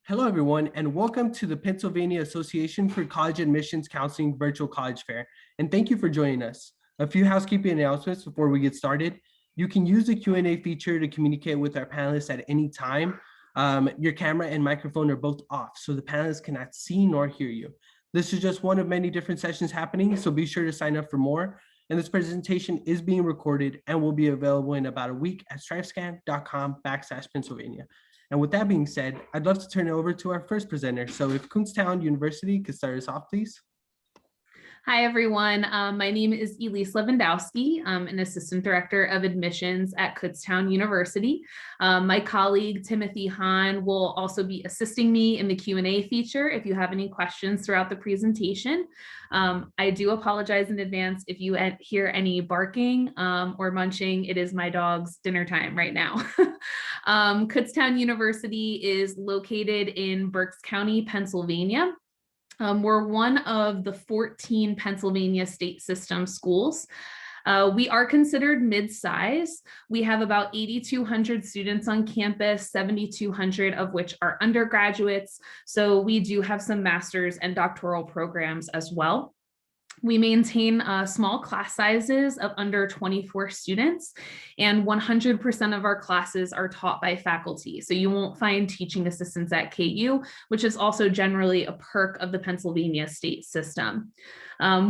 Hello, everyone, and welcome to the Pennsylvania Association for College Admissions Counseling Virtual College Fair. And thank you for joining us. A few housekeeping announcements before we get started. You can use the Q&A feature to communicate with our panelists at any time. Your camera and microphone are both off, so the panelists cannot see nor hear you. This is just one of many different sessions happening, so be sure to sign up for more. And this presentation is being recorded and will be available in about a week at stripescan.com/Pennsylvania. And with that being said, I'd love to turn it over to our first presenter. So if Kutztown University could start us off, please. Hi, everyone. My name is Elise Lewandowski. I'm an Assistant Director of Admissions at Kutztown University. My colleague, Timothy Hahn, will also be assisting me in the Q&A feature if you have any questions throughout the presentation. I do apologize in advance if you hear any barking or munching. It is my dog's dinner time right now. Kutztown University is located in Berks County, Pennsylvania. We're one of the 14 Pennsylvania state system schools. We are considered mid-size. We have about 8,200 students on campus, 7,200 of which are undergraduates. So we do have some master's and doctoral programs as well. We maintain small class sizes of under 24 students, and 100% of our classes are taught by faculty. So you won't find teaching assistants at KU, which is also generally a perk of the Pennsylvania state system.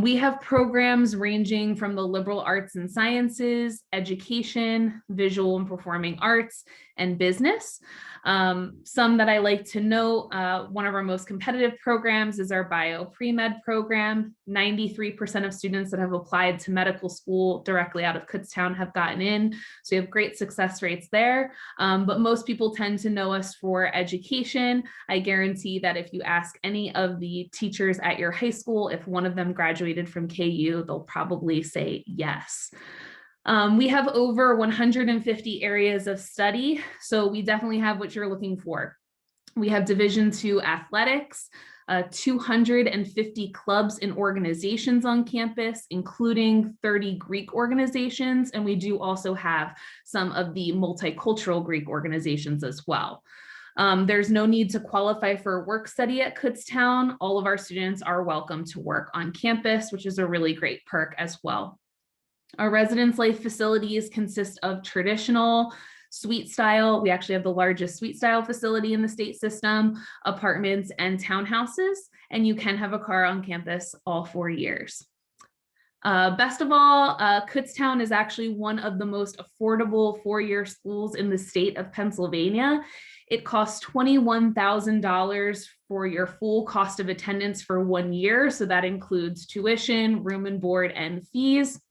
We have programs ranging from the liberal arts and sciences, education, visual and performing arts, and business. Some that I like to note, one of our most competitive programs is our bio pre-med program. 93% of students that have applied to medical school directly out of Kutztown have gotten in. So we have great success rates there. But most people tend to know us for education. I guarantee that if you ask any of the teachers at your high school, if one of them graduated from KU, they'll probably say yes. We have over 150 areas of study, so we definitely have what you're looking for. We have Division II athletics, 250 clubs and organizations on campus, including 30 Greek organizations, and we do also have some of the multicultural Greek organizations as well. There's no need to qualify for work study at Kutztown. All of our students are welcome to work on campus, which is a really great perk as well. Our residence life facilities consist of traditional, suite style. We actually have the largest suite style facility in the state system, apartments and townhouses, and you can have a car on campus all 4 years. Best of all, Kutztown is actually one of the most affordable four-year schools in the state of Pennsylvania. It costs $21,000 for your full cost of attendance for 1 year. So that includes tuition, room and board, and fees.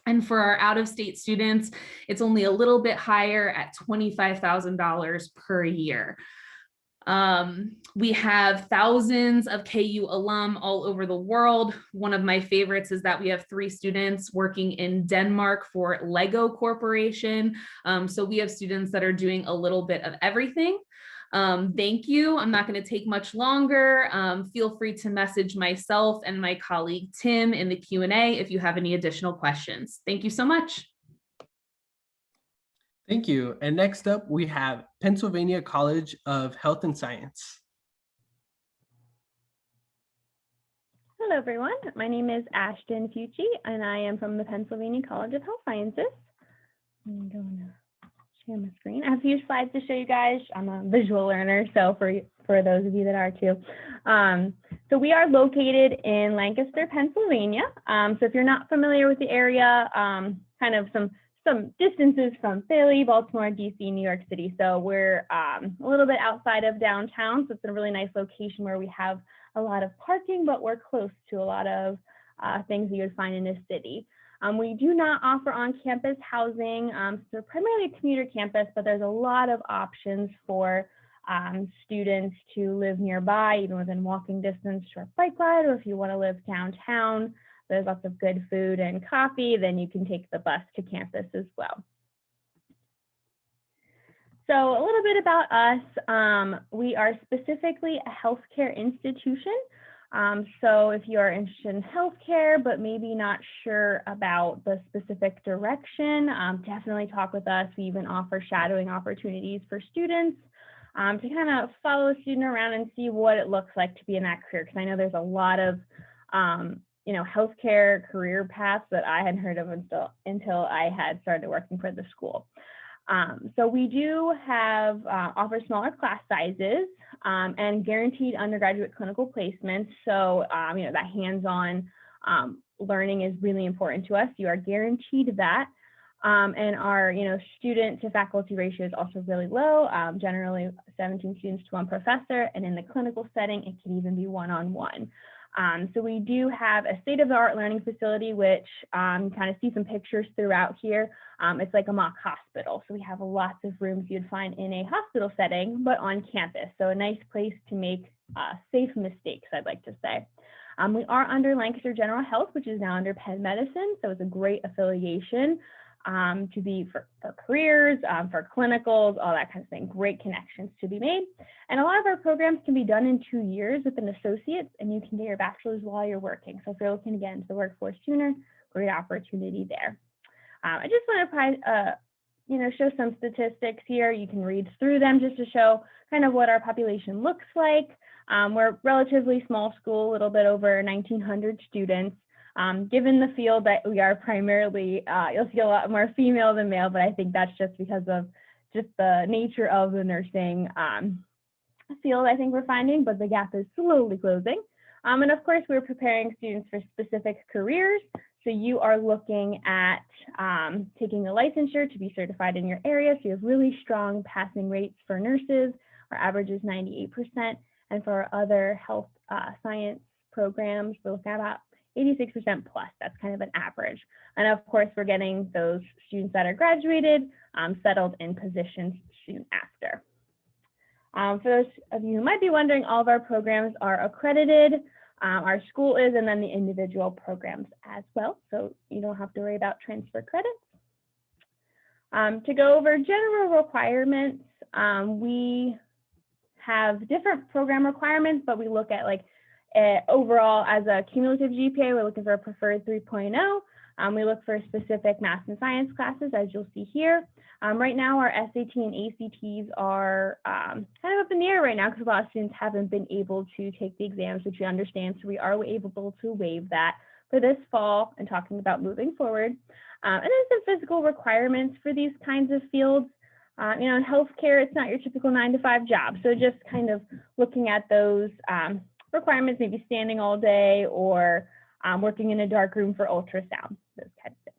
And for our out-of-state students, it's only a little bit higher at $25,000 per year. We have thousands of KU alum all over the world. One of my favorites is that we have 3 students working in Denmark for Lego Corporation. So we have students that are doing a little bit of everything. Thank you. I'm not going to take much longer. Feel free to message myself and my colleague Tim in the Q&A if you have any additional questions. Thank you so much. Thank you. And next up, we have Pennsylvania College of Health and Science. Hello, everyone. My name is Ashton Fucci, and I am from the Pennsylvania College of Health Sciences. I'm going to share my screen. I have a few slides to show you guys. I'm a visual learner, so for those of you that are too. So we are located in Lancaster, Pennsylvania. So if you're not familiar with the area, kind of some distances from Philly, Baltimore, DC, New York City. So we're a little bit outside of downtown. So it's a really nice location where we have a lot of parking, but we're close to a lot of things that you would find in a city. We do not offer on-campus housing. So primarily a commuter campus, but there's a lot of options for students to live nearby, even within walking distance to our bike ride, or if you want to live downtown, there's lots of good food and coffee, then you can take the bus to campus as well. So a little bit about us. We are specifically a healthcare institution. So if you are interested in healthcare, but maybe not sure about the specific direction, definitely talk with us. We even offer shadowing opportunities for students. to kind of follow a student around and see what it looks like to be in that career. Because I know there's a lot of, healthcare career paths that I hadn't heard of until I had started working for the school. So we do have offer smaller class sizes and guaranteed undergraduate clinical placements. So, that hands-on learning is really important to us. You are guaranteed that. And our, student to faculty ratio is also really low, generally 17 students to one professor. And in the clinical setting, it can even be one-on-one. So we do have a state-of-the-art learning facility, which you kind of see some pictures throughout here. It's like a mock hospital. So we have lots of rooms you'd find in a hospital setting, but on campus. So a nice place to make safe mistakes, I'd like to say. We are under Lancaster General Health, which is now under Penn Medicine. So it's a great affiliation to be for careers, for clinicals, all that kind of thing. Great connections to be made. And a lot of our programs can be done in 2 years with an associate's, and you can get your bachelor's while you're working. So if you're looking to get into the workforce sooner, great opportunity there. I just want to show some statistics here. You can read through them just to show kind of what our population looks like. We're a relatively small school, a little bit over 1,900 students. Given the field that we are primarily, you'll see a lot more female than male, but I think that's just because of just the nature of the nursing field, I think we're finding, but the gap is slowly closing. And of course, we're preparing students for specific careers. So you are looking at taking a licensure to be certified in your area. So you have really strong passing rates for nurses. Our average is 98%. And for our other health science programs, we're looking at about 86% plus. That's kind of an average. And of course, we're getting those students that are graduated settled in positions soon after. For those of you who might be wondering, all of our programs are accredited. Our school is, and then the individual programs as well. So you don't have to worry about transfer credits. To go over general requirements, we have different program requirements, but we look at overall as a cumulative GPA, we're looking for a preferred 3.0. We look for specific math and science classes, as you'll see here. Right now, our SAT and ACTs are kind of up in the air right now because a lot of students haven't been able to take the exams, which we understand. So we are able to waive that for this fall and talking about moving forward. And then some physical requirements for these kinds of fields. In healthcare, it's not your typical 9-to-5 job. So just kind of looking at those requirements, maybe standing all day or working in a dark room for ultrasound, those types of things.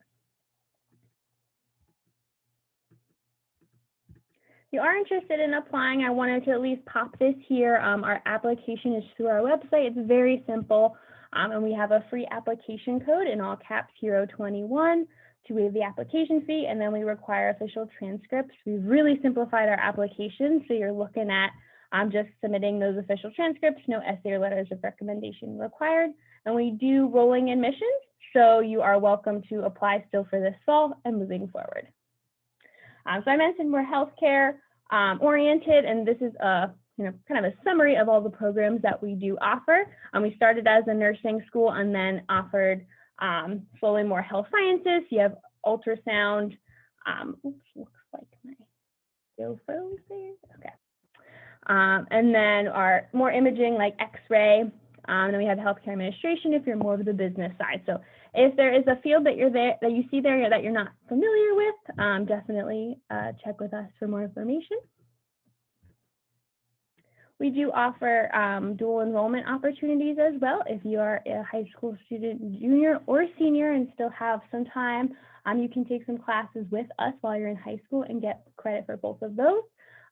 If you are interested in applying, I wanted to at least pop this here. Our application is through our website. It's very simple. And we have a free application code in all caps, HERO21, to waive the application fee. And then we require official transcripts. We've really simplified our application. So you're looking at just submitting those official transcripts, no essay or letters of recommendation required. And we do rolling admissions, so you are welcome to apply still for this fall and moving forward. So I mentioned we're healthcare oriented, and this is a kind of a summary of all the programs that we do offer. We started as a nursing school and then offered slowly more health sciences. You have ultrasound. Oops, looks like my go froze there. Okay. And then our more imaging like X-ray, and then we have healthcare administration if you're more of the business side. So if there is a field that you see there that you're not familiar with, definitely check with us for more information. We do offer dual enrollment opportunities as well. If you are a high school student, junior or senior, and still have some time, you can take some classes with us while you're in high school and get credit for both of those.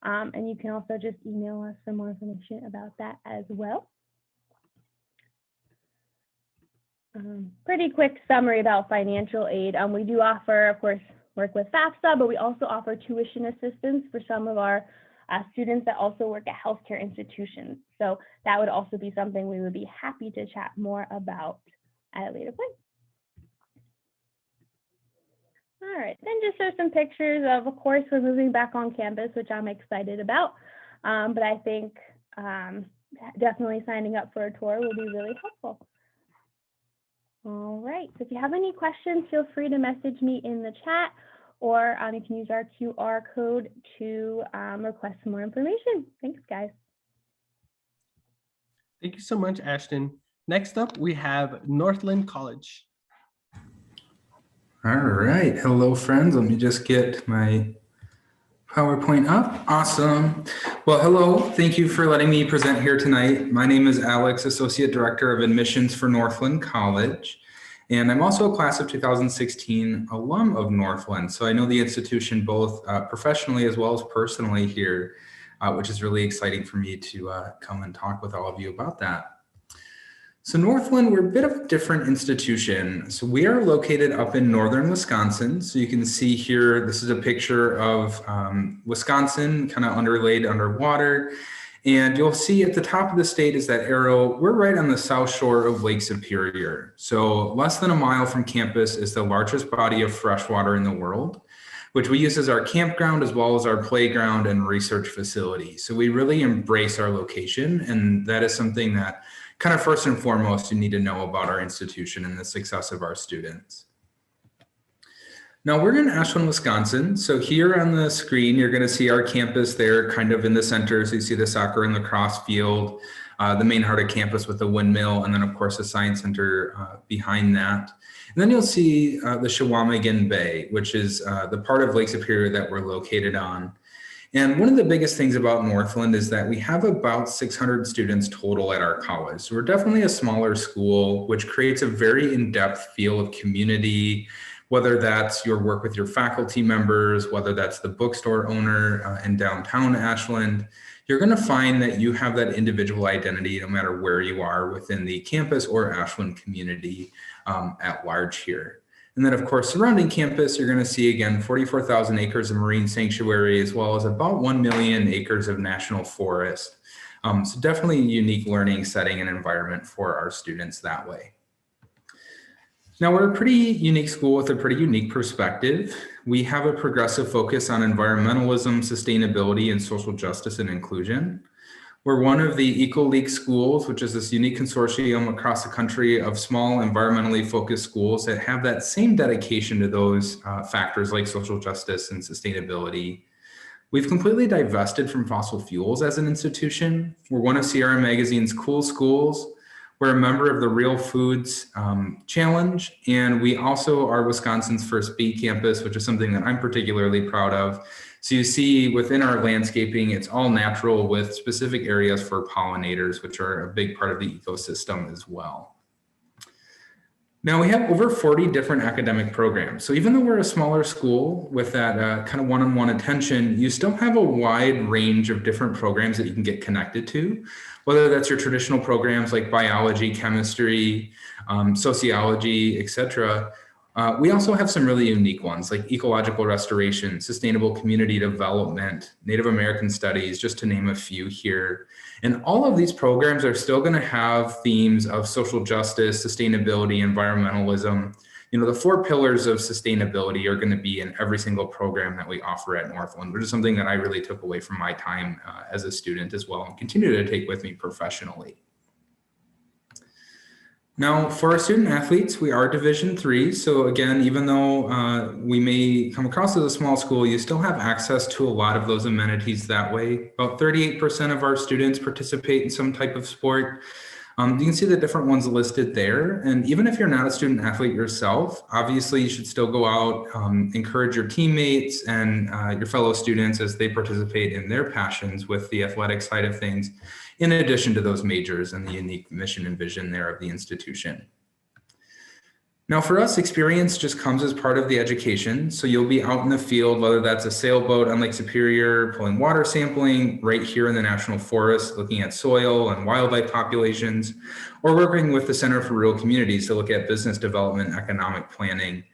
And you can also just email us for more information about that as well. Pretty quick summary about financial aid. We do offer, of course, work with FAFSA, but we also offer tuition assistance for some of our students that also work at healthcare institutions. So that would also be something we would be happy to chat more about at a later point. All right, then just show some pictures of course, we're moving back on campus, which I'm excited about. But I think definitely signing up for a tour will be really helpful. All right, so if you have any questions, feel free to message me in the chat, or you can use our QR code to request some more information. Thanks, guys. Thank you so much, Ashton. Next up, we have Northland College. All right. Hello, friends. Let me just get my PowerPoint up. Awesome. Well, hello. Thank you for letting me present here tonight. My name is Alex, Associate Director of Admissions for Northland College. And I'm also a class of 2016 alum of Northland. So I know the institution both professionally as well as personally here, which is really exciting for me to come and talk with all of you about that. So Northland, we're a bit of a different institution. So we are located up in northern Wisconsin. So you can see here, this is a picture of Wisconsin kind of underlaid underwater. And you'll see at the top of the state is that arrow. We're right on the south shore of Lake Superior. So less than a mile from campus is the largest body of freshwater in the world, which we use as our campground as well as our playground and research facility. So we really embrace our location, and that is something that kind of first and foremost you need to know about our institution and the success of our students. Now we're in Ashland, Wisconsin. So here on the screen, you're going to see our campus there kind of in the center. So you see the soccer and lacrosse field, the main heart of campus with the windmill, and then of course the science center behind that. And then you'll see the Chequamegon Bay, which is the part of Lake Superior that we're located on. And one of the biggest things about Northland is that we have about 600 students total at our college. So we're definitely a smaller school, which creates a very in-depth feel of community, whether that's your work with your faculty members, whether that's the bookstore owner in downtown Ashland. You're going to find that you have that individual identity no matter where you are within the campus or Ashland community at large here. And then of course, surrounding campus, you're going to see again, 44,000 acres of marine sanctuary, as well as about 1 million acres of national forest. So definitely a unique learning setting and environment for our students that way. Now we're a pretty unique school with a pretty unique perspective. We have a progressive focus on environmentalism, sustainability, and social justice and inclusion. We're one of the EcoLeague schools, which is this unique consortium across the country of small environmentally focused schools that have that same dedication to those factors like social justice and sustainability. We've completely divested from fossil fuels as an institution. We're one of CRM Magazine's cool schools. We're a member of the Real Foods Challenge, and we also are Wisconsin's first bee campus, which is something that I'm particularly proud of. So you see within our landscaping, it's all natural with specific areas for pollinators, which are a big part of the ecosystem as well. Now we have over 40 different academic programs. So even though we're a smaller school with that kind of one-on-one attention, you still have a wide range of different programs that you can get connected to, whether that's your traditional programs like biology, chemistry, sociology, etc. We also have some really unique ones like ecological restoration, sustainable community development, Native American studies, just to name a few here. And all of these programs are still going to have themes of social justice, sustainability, environmentalism. You know, the 4 pillars of sustainability are going to be in every single program that we offer at Northland, which is something that I really took away from my time as a student as well and continue to take with me professionally. Now, for our student athletes, we are Division III. So again, even though we may come across as a small school, you still have access to a lot of those amenities that way. About 38% of our students participate in some type of sport. You can see the different ones listed there. And even if you're not a student athlete yourself, obviously you should still go out, encourage your teammates and your fellow students as they participate in their passions with the athletic side of things, in addition to those majors and the unique mission and vision there of the institution. Now for us, experience just comes as part of the education. So you'll be out in the field, whether that's a sailboat on Lake Superior, pulling water sampling right here in the National Forest, looking at soil and wildlife populations, or working with the Center for Rural Communities to look at business development, economic planning.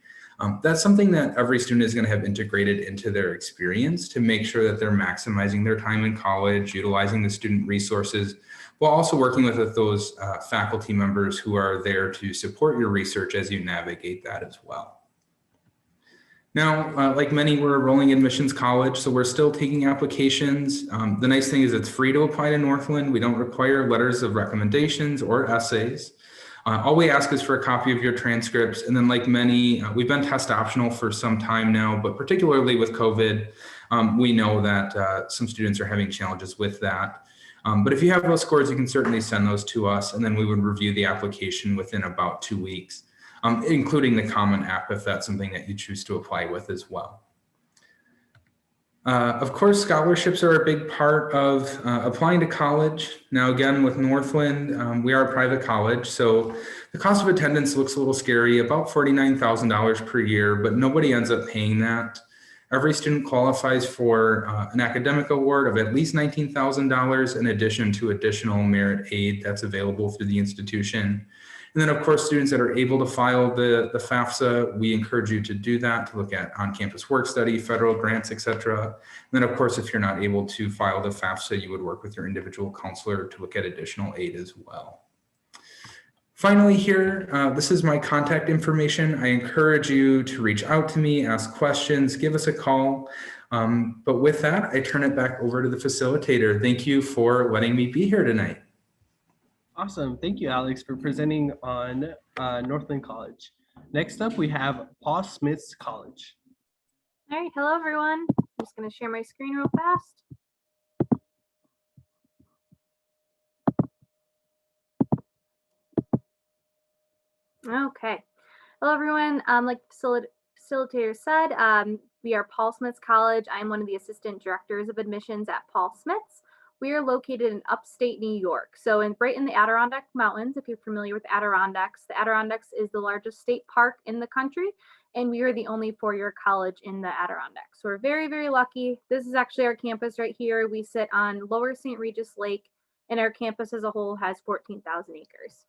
That's something that every student is going to have integrated into their experience to make sure that they're maximizing their time in college, utilizing the student resources, while also working with those faculty members who are there to support your research as you navigate that as well. Now, like many, we're a rolling admissions college, so we're still taking applications. The nice thing is it's free to apply to Northland. We don't require letters of recommendations or essays. All we ask is for a copy of your transcripts. And then like many, we've been test optional for some time now, but particularly with COVID, we know that some students are having challenges with that. But if you have those scores, you can certainly send those to us, and then we would review the application within about 2 weeks, including the Common App if that's something that you choose to apply with as well. Of course, scholarships are a big part of applying to college. Now, again, with Northland, we are a private college, so the cost of attendance looks a little scary, about $49,000 per year, but nobody ends up paying that. Every student qualifies for an academic award of at least $19,000 in addition to additional merit aid that's available through the institution. And then, of course, students that are able to file the FAFSA, we encourage you to do that, to look at on-campus work study, federal grants, et cetera. And then, of course, if you're not able to file the FAFSA, you would work with your individual counselor to look at additional aid as well. Finally here, this is my contact information. I encourage you to reach out to me, ask questions, give us a call. But with that, I turn it back over to the facilitator. Thank you for letting me be here tonight. Awesome. Thank you, Alex, for presenting on Northland College. Next up, we have Paul Smith's College. All right, hello everyone. I'm just going to share my screen real fast. Okay, hello everyone. Like the facilitator said, we are Paul Smith's College. I'm one of the assistant directors of admissions at Paul Smith's. We are located in upstate New York, so right in the Adirondack Mountains. If you're familiar with Adirondacks, the Adirondacks is the largest state park in the country, and we are the only four-year college in the Adirondacks. So we're very, very lucky. This is actually our campus right here. We sit on Lower St. Regis Lake, and our campus as a whole has 14,000 acres.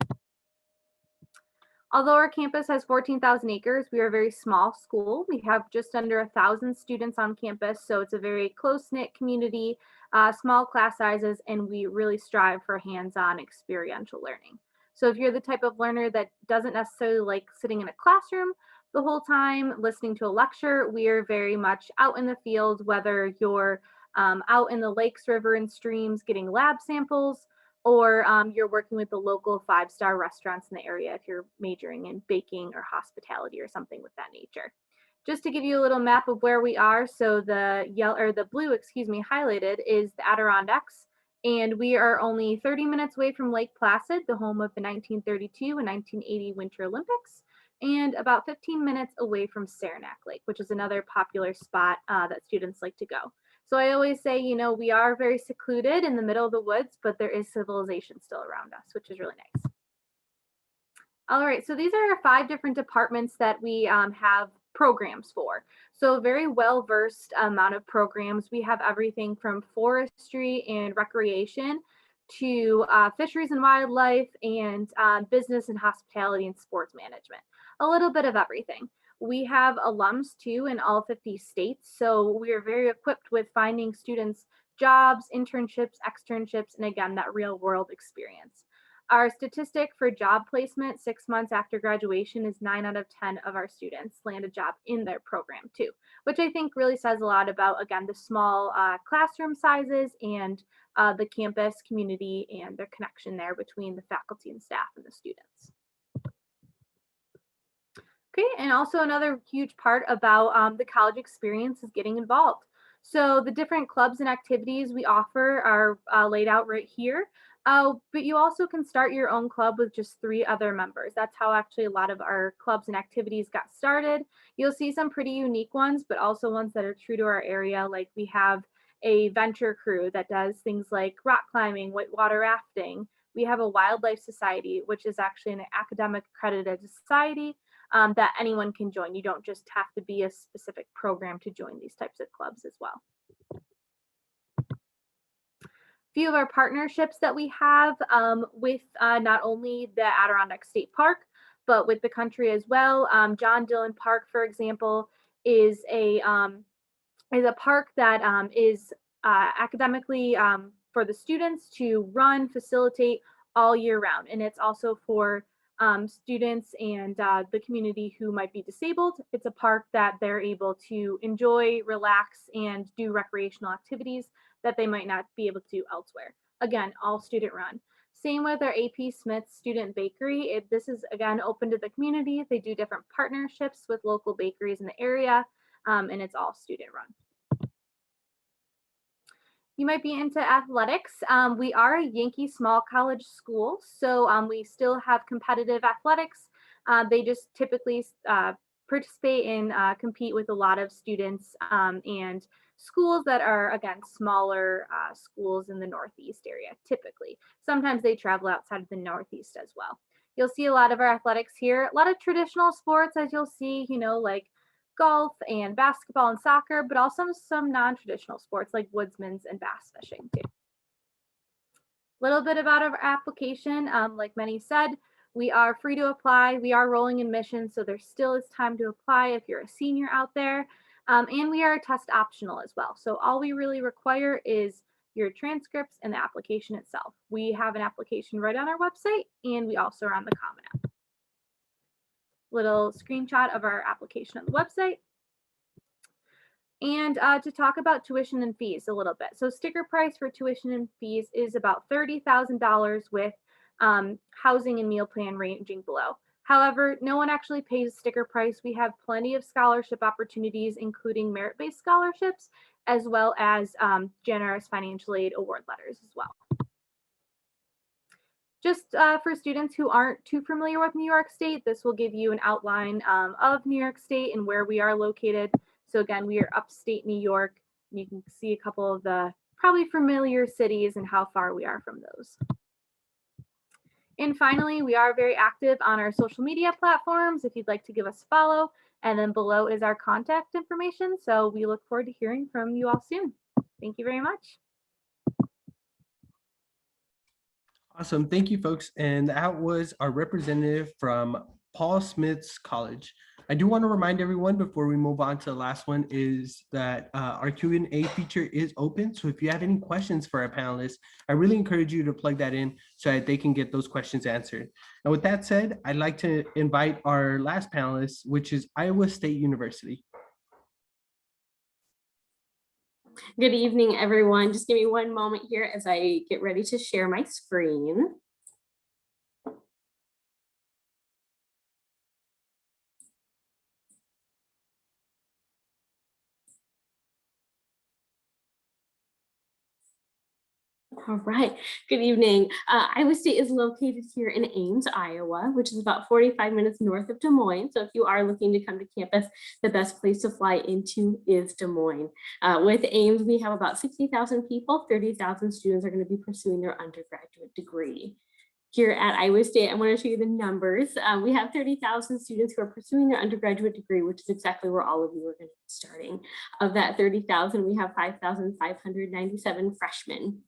Although our campus has 14,000 acres, we are a very small school. We have just under 1,000 students on campus, so it's a very close-knit community, small class sizes, and we really strive for hands-on experiential learning. So if you're the type of learner that doesn't necessarily like sitting in a classroom the whole time, listening to a lecture, we are very much out in the field, whether you're out in the lakes, river, and streams getting lab samples, or you're working with the local 5-star restaurants in the area if you're majoring in baking or hospitality or something with that nature. Just to give you a little map of where we are, so the yellow or the blue, highlighted is the Adirondacks, and we are only 30 minutes away from Lake Placid, the home of the 1932 and 1980 Winter Olympics, and about 15 minutes away from Saranac Lake, which is another popular spot that students like to go. So I always say, you know, we are very secluded in the middle of the woods, but there is civilization still around us, which is really nice. All right, so these are our 5 different departments that we have programs for. So very well-versed amount of programs. We have everything from forestry and recreation to fisheries and wildlife and business and hospitality and sports management. A little bit of everything. We have alums too in all 50 states, so we are very equipped with finding students jobs, internships, externships, and again, that real world experience. Our statistic for job placement 6 months after graduation is 9 out of 10 of our students land a job in their program too, which I think really says a lot about, again, the small classroom sizes and the campus community and the connection there between the faculty and staff and the students. Okay, and also another huge part about the college experience is getting involved. So the different clubs and activities we offer are laid out right here, but you also can start your own club with just 3 other members. That's how actually a lot of our clubs and activities got started. You'll see some pretty unique ones, but also ones that are true to our area. Like we have a venture crew that does things like rock climbing, whitewater rafting. We have a wildlife society, which is actually an academic accredited society that anyone can join. You don't just have to be a specific program to join these types of clubs as well. A few of our partnerships that we have with not only the Adirondack State Park, but with the country as well. John Dillon Park, for example, is a park that is academically for the students to run, facilitate all year round. And it's also for students and the community who might be disabled. It's a park that they're able to enjoy, relax, and do recreational activities that they might not be able to do elsewhere. Again, all student run. Same with our AP Smith Student Bakery. This is, again, open to the community. They do different partnerships with local bakeries in the area, and it's all student run. You might be into athletics. We are a Yankee small college school, so we still have competitive athletics. They just typically participate and compete with a lot of students and schools that are, again, smaller schools in the Northeast area, typically. Sometimes they travel outside of the Northeast as well. You'll see a lot of our athletics here, a lot of traditional sports, as you'll see, like golf and basketball and soccer, but also some non-traditional sports like woodsman's and bass fishing too. A little bit about our application. Like many said, we are free to apply. We are rolling admissions, so there still is time to apply if you're a senior out there. And we are test optional as well. So all we really require is your transcripts and the application itself. We have an application right on our website, and we also are on the Common App. Little screenshot of our application on the website. And to talk about tuition and fees a little bit. So sticker price for tuition and fees is about $30,000 with housing and meal plan ranging below. However, no one actually pays a sticker price. We have plenty of scholarship opportunities, including merit-based scholarships, as well as generous financial aid award letters as well. Just for students who aren't too familiar with New York State, this will give you an outline of New York State and where we are located. So again, we are upstate New York, and you can see a couple of the probably familiar cities and how far we are from those. And finally, we are very active on our social media platforms if you'd like to give us a follow. And then below is our contact information. So we look forward to hearing from you all soon. Thank you very much. Awesome. Thank you, folks. And that was our representative from Paul Smith's College. I do want to remind everyone before we move on to the last one is that our Q&A feature is open. So if you have any questions for our panelists, I really encourage you to plug that in so that they can get those questions answered. And with that said, I'd like to invite our last panelist, which is Iowa State University. Good evening, everyone. Just give me one moment here as I get ready to share my screen. All right, good evening. Iowa State is located here in Ames, Iowa, which is about 45 minutes north of Des Moines. So if you are looking to come to campus, the best place to fly into is Des Moines. With Ames, we have about 60,000 people, 30,000 students are going to be pursuing their undergraduate degree. Here at Iowa State, I want to show you the numbers. We have 30,000 students who are pursuing their undergraduate degree, which is exactly where all of you are going to be starting. Of that 30,000, we have 5,597 freshmen.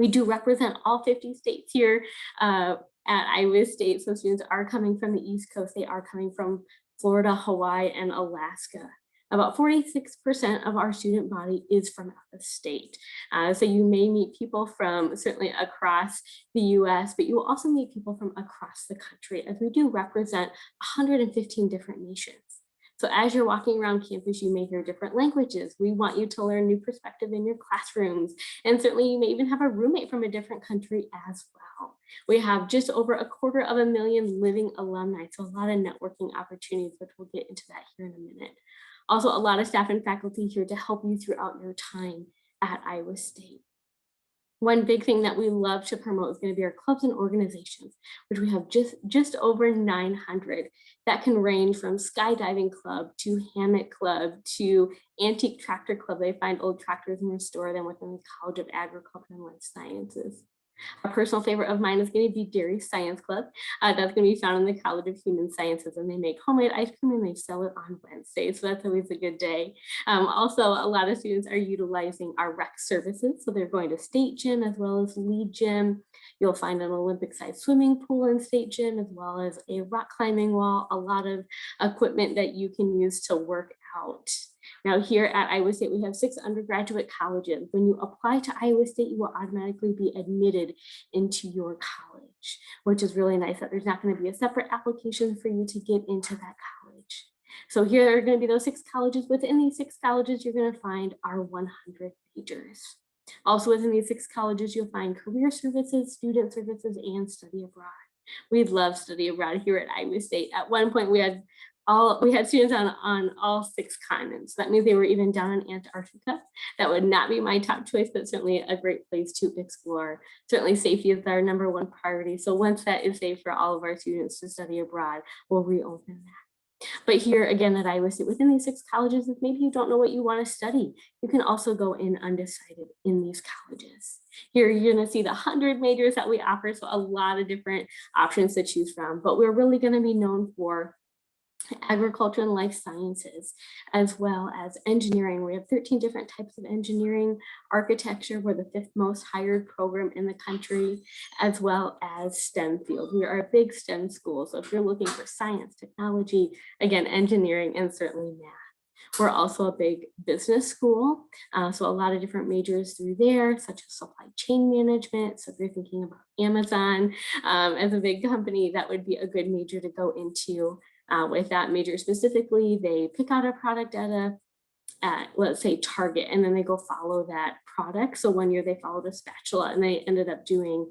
We do represent all 50 states here at Iowa State. So students are coming from the East Coast. They are coming from Florida, Hawaii, and Alaska. About 46% of our student body is from out of state. So you may meet people from certainly across the US, but you will also meet people from across the country, as we do represent 115 different nations. So as you're walking around campus, you may hear different languages. We want you to learn new perspective in your classrooms. And certainly you may even have a roommate from a different country as well. We have just over 250,000 living alumni, so a lot of networking opportunities, but we'll get into that here in a minute. Also, a lot of staff and faculty here to help you throughout your time at Iowa State. One big thing that we love to promote is going to be our clubs and organizations, which we have just over 900 that can range from skydiving club to hammock club to antique tractor club. They find old tractors and restore them within the College of Agriculture and Life Sciences. A personal favorite of mine is going to be Dairy Science Club. That's going to be found in the College of Human Sciences, and they make homemade ice cream and they sell it on Wednesday. So that's always a good day. Also, a lot of students are utilizing our rec services. So they're going to state gym as well as lead gym. You'll find an Olympic-sized swimming pool in state gym, as well as a rock climbing wall, a lot of equipment that you can use to work out. Now here at Iowa State, we have 6 undergraduate colleges. When you apply to Iowa State, you will automatically be admitted into your college, which is really nice that there's not going to be a separate application for you to get into that college. So here are going to be those 6 colleges. Within these 6 colleges, you're going to find our 100 majors. Also within these 6 colleges, you'll find career services, student services, and study abroad. We love study abroad here at Iowa State. At one point, we had students on all 6 continents. That means they were even down in Antarctica. That would not be my top choice, but certainly a great place to explore. Certainly safety is our #1 priority. So once that is safe for all of our students to study abroad, we'll reopen that. But here again at Iowa State, within these 6 colleges, if maybe you don't know what you want to study, you can also go in undecided in these colleges. Here you're going to see the 100 majors that we offer, so a lot of different options to choose from, but we're really going to be known for agriculture and life sciences, as well as engineering. We have 13 different types of engineering. Architecture, we're the 5th most hired program in the country, as well as STEM field. We are a big STEM school, so if you're looking for science, technology, again, engineering, and certainly math. We're also a big business school, so a lot of different majors through there, such as supply chain management. So if you're thinking about Amazon as a big company, that would be a good major to go into. With that major specifically, they pick out a product at let's say Target, and then they go follow that product. So one year they followed a spatula, and they ended up doing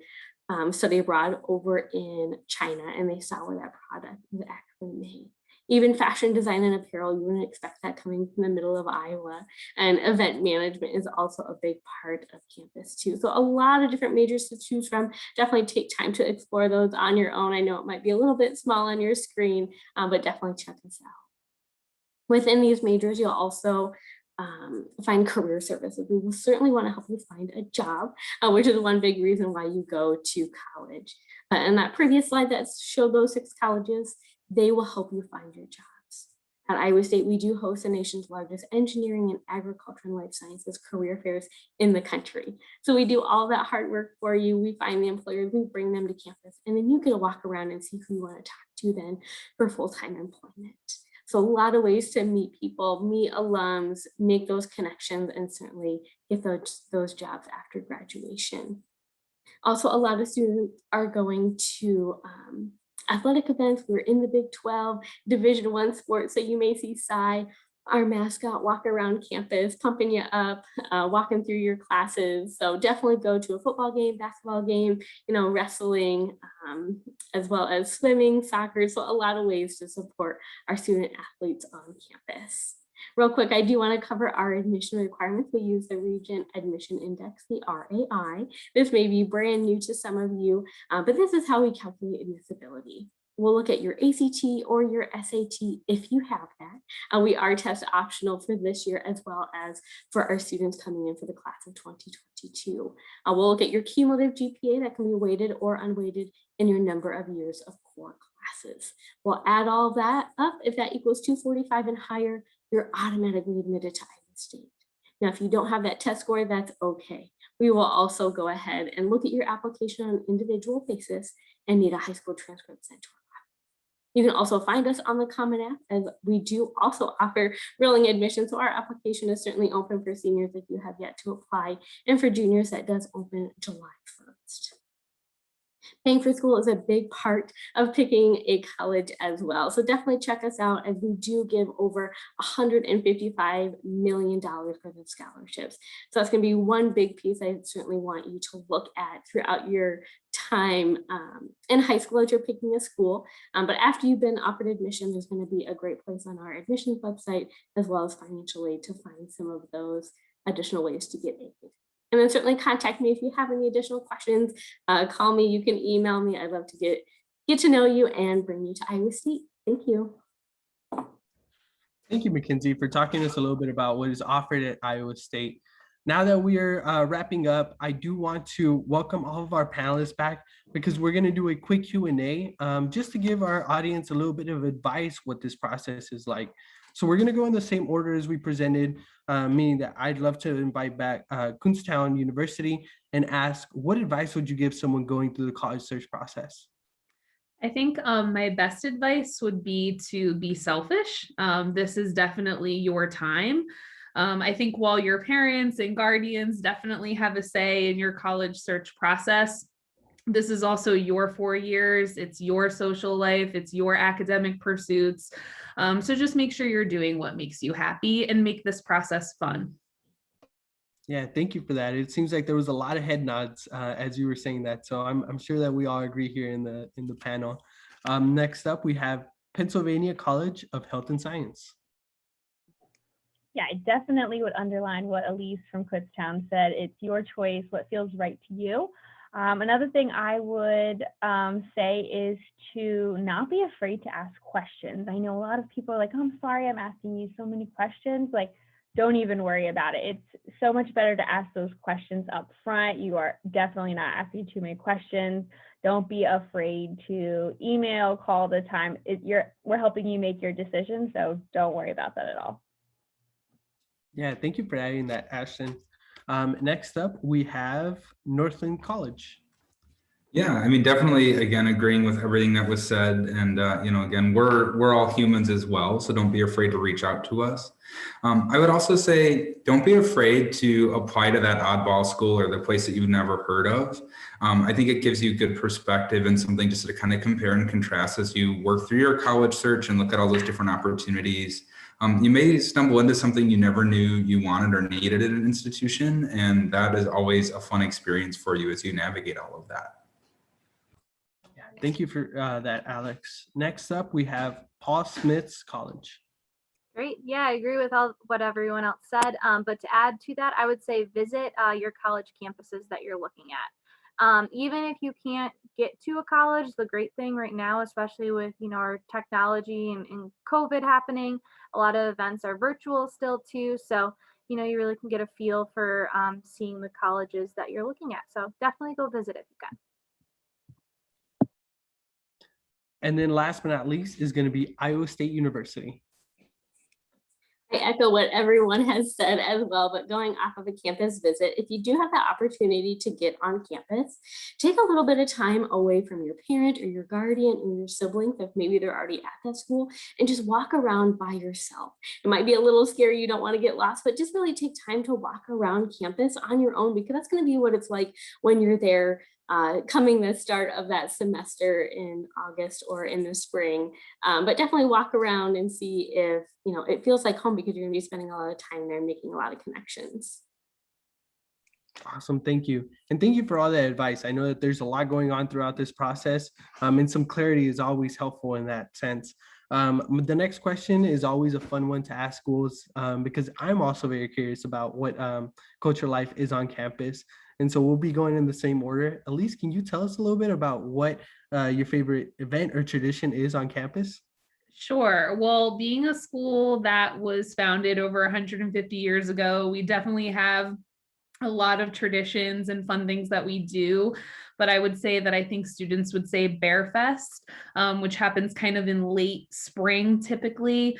study abroad over in China, and they saw where that product was actually made. Even fashion design and apparel, you wouldn't expect that coming from the middle of Iowa. And event management is also a big part of campus too. So a lot of different majors to choose from. Definitely take time to explore those on your own. I know it might be a little bit small on your screen, but definitely check us out. Within these majors, you'll also find career services. We will certainly want to help you find a job, which is one big reason why you go to college. And that previous slide that showed those 6 colleges, they will help you find your jobs. At Iowa State, we do host the nation's largest engineering and agriculture and life sciences career fairs in the country. So we do all that hard work for you. We find the employers, we bring them to campus, and then you get to walk around and see who you want to talk to then for full-time employment. So a lot of ways to meet people, meet alums, make those connections, and certainly get those jobs after graduation. Also, a lot of students are going to athletic events. We're in the Big 12, Division I sports. So you may see Cy, our mascot, walk around campus, pumping you up, walking through your classes. So definitely go to a football game, basketball game, wrestling, as well as swimming, soccer. So a lot of ways to support our student athletes on campus. Real quick, I do want to cover our admission requirements. We use the Regent Admission Index, the RAI. This may be brand new to some of you, but this is how we calculate admissibility. We'll look at your ACT or your SAT if you have that. We are test optional for this year, as well as for our students coming in for the class of 2022. We'll look at your cumulative GPA that can be weighted or unweighted in your number of years of core classes. We'll add all that up. If that equals 245 and higher, you're automatically admitted to Iowa State. Now, if you don't have that test score, that's okay. We will also go ahead and look at your application on an individual basis and need a high school transcript sent to our office. You can also find us on the Common App, as we do also offer rolling admission. So our application is certainly open for seniors if you have yet to apply, and for juniors that does open July 1st. Paying for school is a big part of picking a college as well. So definitely check us out, as we do give over $155 million for the scholarships. So that's going to be one big piece I certainly want you to look at throughout your time in high school as you're picking a school. But after you've been offered admission, there's going to be a great place on our admissions website, as well as financial aid, to find some of those additional ways to get aid. And then certainly contact me if you have any additional questions. Call me, you can email me. I'd love to get to know you and bring you to Iowa State. Thank you. Thank you, Mackenzie, for talking to us a little bit about what is offered at Iowa State. Now that we are wrapping up, I do want to welcome all of our panelists back, because we're going to do a quick Q&A just to give our audience a little bit of advice what this process is like. So we're going to go in the same order as we presented, meaning that I'd love to invite back Kutztown University and ask, what advice would you give someone going through the college search process? I think my best advice would be to be selfish. This is definitely your time. I think while your parents and guardians definitely have a say in your college search process, this is also your 4 years. It's your social life. It's your academic pursuits. So just make sure you're doing what makes you happy and make this process fun. Yeah, thank you for that. It seems like there was a lot of head nods as you were saying that. So I'm sure that we all agree here in the panel. Next up, we have Pennsylvania College of Health and Science. Yeah, I definitely would underline what Elise from Kutztown said. It's your choice, what feels right to you. Another thing I would say is to not be afraid to ask questions. I know a lot of people are like, oh, I'm sorry, I'm asking you so many questions. Like, don't even worry about it. It's so much better to ask those questions up front. You are definitely not asking too many questions. Don't be afraid to email, call the time. We're helping you make your decision, so don't worry about that at all. Yeah, thank you for adding that, Ashton. Next up, we have Northland College. Yeah, I mean, definitely, again, agreeing with everything that was said. And, again, we're all humans as well. So don't be afraid to reach out to us. I would also say, don't be afraid to apply to that oddball school or the place that you've never heard of. I think it gives you good perspective and something just to kind of compare and contrast as you work through your college search and look at all those different opportunities. You may stumble into something you never knew you wanted or needed at an institution. And that is always a fun experience for you as you navigate all of that. Thank you for that, Alex. Next up, we have Paul Smith's College. Great. Yeah, I agree with what everyone else said. But to add to that, I would say visit your college campuses that you're looking at. Even if you can't get to a college, the great thing right now, especially with our technology and COVID happening, a lot of events are virtual still too. So you really can get a feel for seeing the colleges that you're looking at. So definitely go visit if you can. And then last but not least is going to be Iowa State University. I echo what everyone has said as well, but going off of a campus visit, if you do have the opportunity to get on campus, take a little bit of time away from your parent or your guardian or your siblings, if maybe they're already at that school, and just walk around by yourself. It might be a little scary, you don't want to get lost, but just really take time to walk around campus on your own, because that's going to be what it's like when you're there coming the start of that semester in August or in the spring. But definitely walk around and see if it feels like home, because you're going to be spending a lot of time there, making a lot of connections. Awesome, thank you. And thank you for all that advice. I know that there's a lot going on throughout this process, and some clarity is always helpful in that sense. The next question is always a fun one to ask schools, because I'm also very curious about what culture life is on campus. And so we'll be going in the same order. Elise, can you tell us a little bit about what your favorite event or tradition is on campus? Sure. Well, being a school that was founded over 150 years ago, we definitely have a lot of traditions and fun things that we do. But I would say that I think students would say Bear Fest, which happens kind of in late spring typically.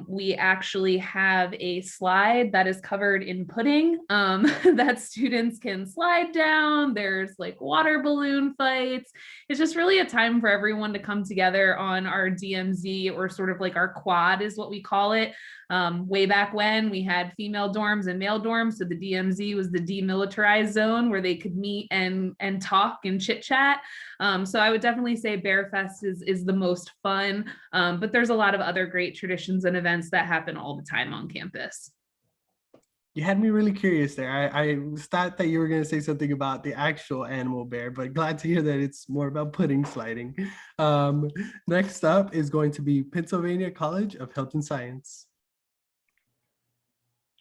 We actually have a slide that is covered in pudding that students can slide down. There's like water balloon fights. It's just really a time for everyone to come together on our DMZ, or sort of like our quad is what we call it. Way back when we had female dorms and male dorms, so the DMZ was the demilitarized zone where they could meet and talk and chit chat. So I would definitely say Bear Fest is the most fun, but there's a lot of other great traditions and events that happen all the time on campus. You had me really curious there. I thought that you were going to say something about the actual animal bear, but glad to hear that it's more about pudding sliding. Next up is going to be Pennsylvania College of Health and Science.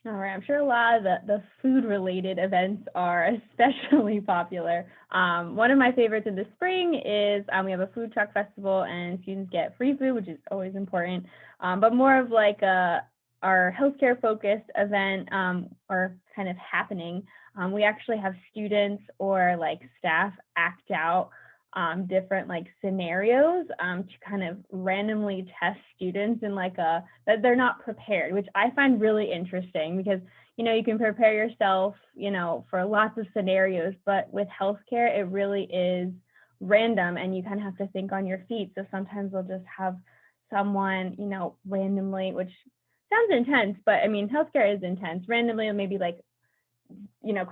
All right, I'm sure a lot of the food-related events are especially popular. One of my favorites in the spring is we have a food truck festival, and students get free food, which is always important. But more of like our healthcare-focused event or kind of happening. We actually have students or like staff act out different like scenarios to kind of randomly test students in like that they're not prepared, which I find really interesting, because you can prepare yourself for lots of scenarios, but with healthcare it really is random and you kind of have to think on your feet. So sometimes they'll just have someone randomly, which sounds intense, but I mean healthcare is intense, randomly maybe like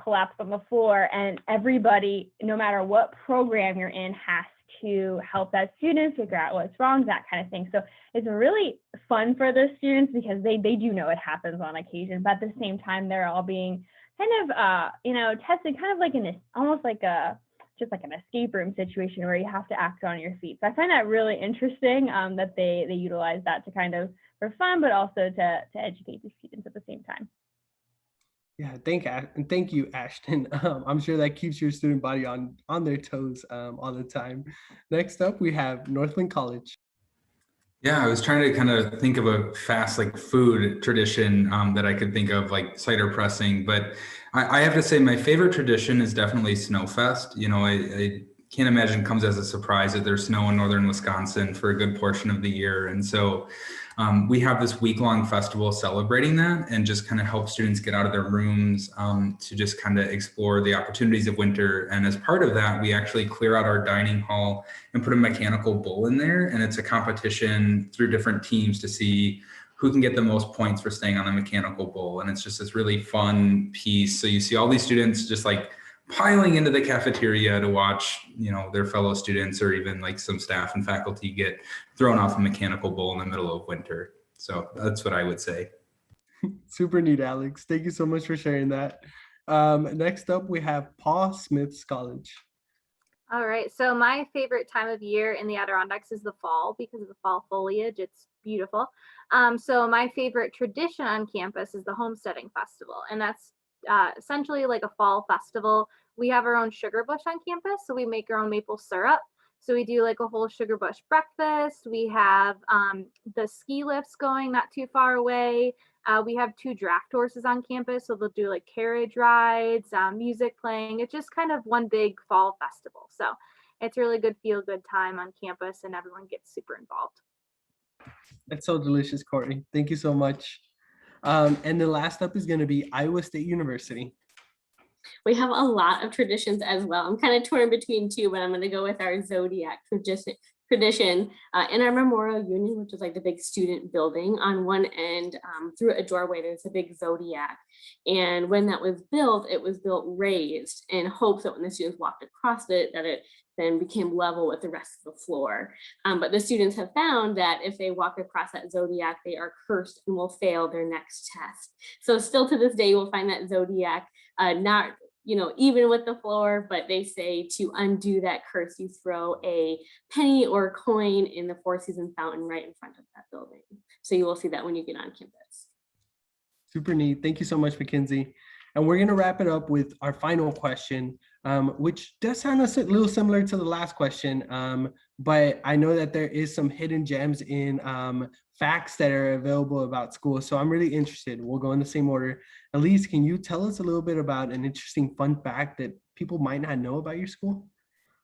collapse on the floor, and everybody, no matter what program you're in, has to help that student figure out what's wrong, that kind of thing. So it's really fun for the students because they do know it happens on occasion, but at the same time, they're all being kind of, tested kind of like almost like just like an escape room situation where you have to act on your feet. So I find that really interesting that they utilize that to kind of for fun, but also to educate the students at the same time. Yeah, thank you, Ashton. I'm sure that keeps your student body on their toes all the time. Next up, we have Northland College. Yeah, I was trying to kind of think of a fast like food tradition that I could think of, like cider pressing. But I have to say my favorite tradition is definitely Snowfest. I can't imagine it comes as a surprise that there's snow in northern Wisconsin for a good portion of the year. And so we have this week-long festival celebrating that and just kind of help students get out of their rooms to just kind of explore the opportunities of winter. And as part of that, we actually clear out our dining hall and put a mechanical bull in there. And it's a competition through different teams to see who can get the most points for staying on the mechanical bull. And it's just this really fun piece. So you see all these students just like piling into the cafeteria to watch, their fellow students or even like some staff and faculty get thrown off a mechanical bull in the middle of winter. So that's what I would say. Super neat, Alex. Thank you so much for sharing that. Next up, we have Paul Smith's College. All right, so my favorite time of year in the Adirondacks is the fall because of the fall foliage. It's beautiful. So my favorite tradition on campus is the Homesteading Festival, and that's essentially like a fall festival. We have our own sugar bush on campus, so we make our own maple syrup. So we do like a whole sugar bush breakfast. We have the ski lifts going not too far away. We have 2 draft horses on campus, so they'll do like carriage rides, music playing. It's just kind of one big fall festival. So it's really good feel-good time on campus, and everyone gets super involved. That's so delicious, Courtney. Thank you so much. And the last up is going to be Iowa State University. We have a lot of traditions as well. I'm kind of torn between 2, but I'm going to go with our Zodiac tradition in our Memorial Union, which is like the big student building. On one end, through a doorway, there's a big Zodiac. And when that was built, it was built raised in hopes that when the students walked across it, that it then became level with the rest of the floor. But the students have found that if they walk across that Zodiac, they are cursed and will fail their next test. So still to this day, you will find that Zodiac not even with the floor, but they say to undo that curse, you throw a penny or a coin in the Four Seasons fountain right in front of that building. So you will see that when you get on campus. Super neat. Thank you so much, Mackenzie. And we're going to wrap it up with our final question, which does sound a little similar to the last question, but I know that there is some hidden gems in facts that are available about school. So I'm really interested. We'll go in the same order. Elise, can you tell us a little bit about an interesting fun fact that people might not know about your school?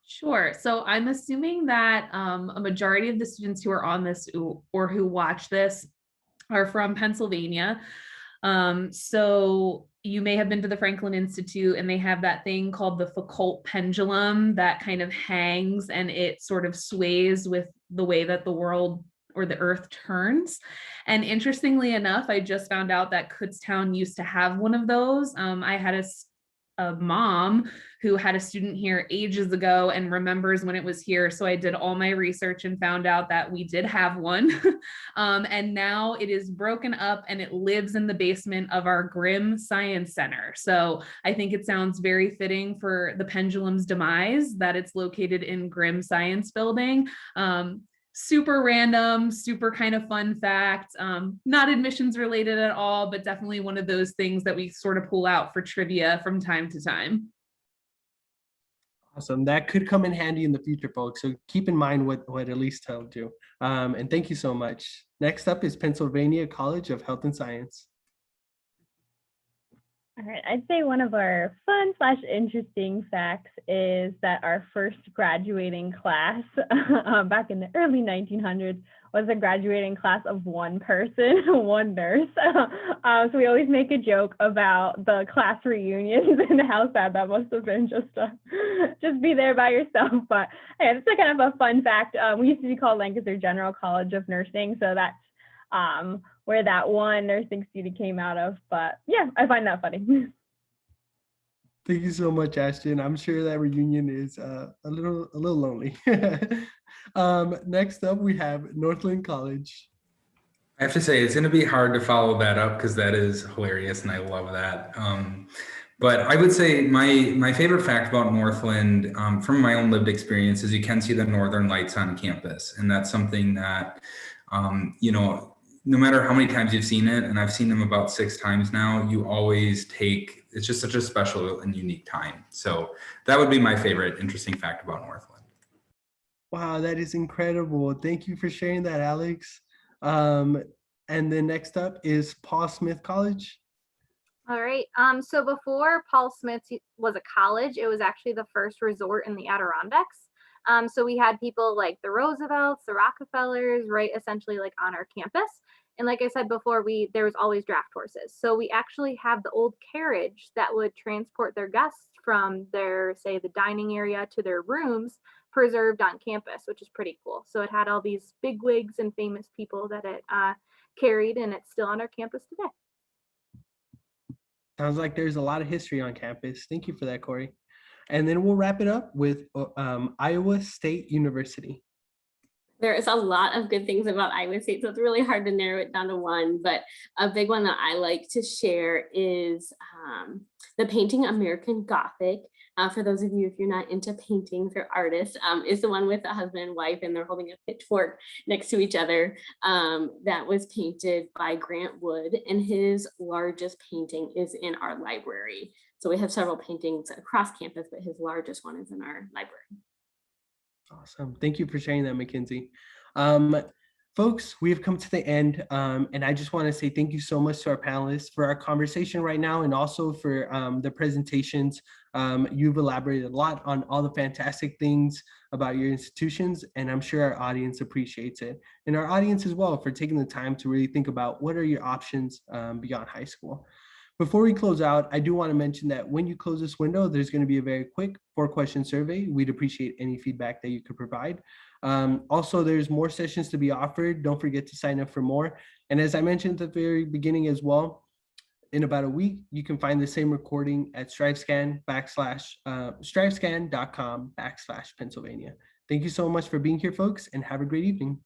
Sure. So I'm assuming that a majority of the students who are on this or who watch this are from Pennsylvania. So you may have been to the Franklin Institute, and they have that thing called the Foucault pendulum that kind of hangs and it sort of sways with the way that the world or the earth turns. And interestingly enough, I just found out that Kutztown used to have one of those. I had a mom who had a student here ages ago and remembers when it was here. So I did all my research and found out that we did have one. And now it is broken up and it lives in the basement of our Grimm Science Center. So I think it sounds very fitting for the pendulum's demise that it's located in Grimm Science Building. Super random, super kind of fun fact, not admissions related at all, but definitely one of those things that we sort of pull out for trivia from time to time. Awesome. That could come in handy in the future, folks. So keep in mind what Elise told you. And thank you so much. Next up is Pennsylvania College of Health and Science. All right, I'd say one of our fun/interesting facts is that our first graduating class back in the early 1900s was a graduating class of 1 person, 1 nurse. So we always make a joke about the class reunions and how sad that must have been just be there by yourself. But yeah, it's a kind of a fun fact. We used to be called Lancaster General College of Nursing, so that's where that one nursing student came out of. But yeah, I find that funny. Thank you so much, Ashton. I'm sure that reunion is a little lonely. Next up, we have Northland College. I have to say, it's going to be hard to follow that up because that is hilarious and I love that. But I would say my favorite fact about Northland, from my own lived experience, is you can see the northern lights on campus, and that's something that, no matter how many times you've seen it, and I've seen them about 6 times now, you always take. It's just such a special and unique time. So that would be my favorite interesting fact about Northland. Wow, that is incredible. Thank you for sharing that, Alex. And then next up is Paul Smith College. All right. So before Paul Smith was a college, it was actually the first resort in the Adirondacks. So we had people like the Roosevelts, the Rockefellers, right, essentially like on our campus. And like I said before, there was always draft horses. So we actually have the old carriage that would transport their guests from their, say, the dining area to their rooms preserved on campus, which is pretty cool. So it had all these big wigs and famous people that it carried, and it's still on our campus today. Sounds like there's a lot of history on campus. Thank you for that, Corey. And then we'll wrap it up with Iowa State University. There is a lot of good things about Iowa State, so it's really hard to narrow it down to one, but a big one that I like to share is the painting American Gothic. For those of you, if you're not into paintings or artists, is the one with the husband and wife, and they're holding a pitchfork next to each other. That was painted by Grant Wood, and his largest painting is in our library. So we have several paintings across campus, but his largest one is in our library. Awesome. Thank you for sharing that, Mackenzie. Folks, we have come to the end, and I just want to say thank you so much to our panelists for our conversation right now, and also for the presentations. You've elaborated a lot on all the fantastic things about your institutions, and I'm sure our audience appreciates it. And our audience as well, for taking the time to really think about what are your options beyond high school. Before we close out, I do want to mention that when you close this window, there's going to be a very quick 4-question survey. We'd appreciate any feedback that you could provide. Also, there's more sessions to be offered. Don't forget to sign up for more. And as I mentioned at the very beginning as well, in about a week, you can find the same recording at strivescan.com/Pennsylvania. Thank you so much for being here, folks, and have a great evening.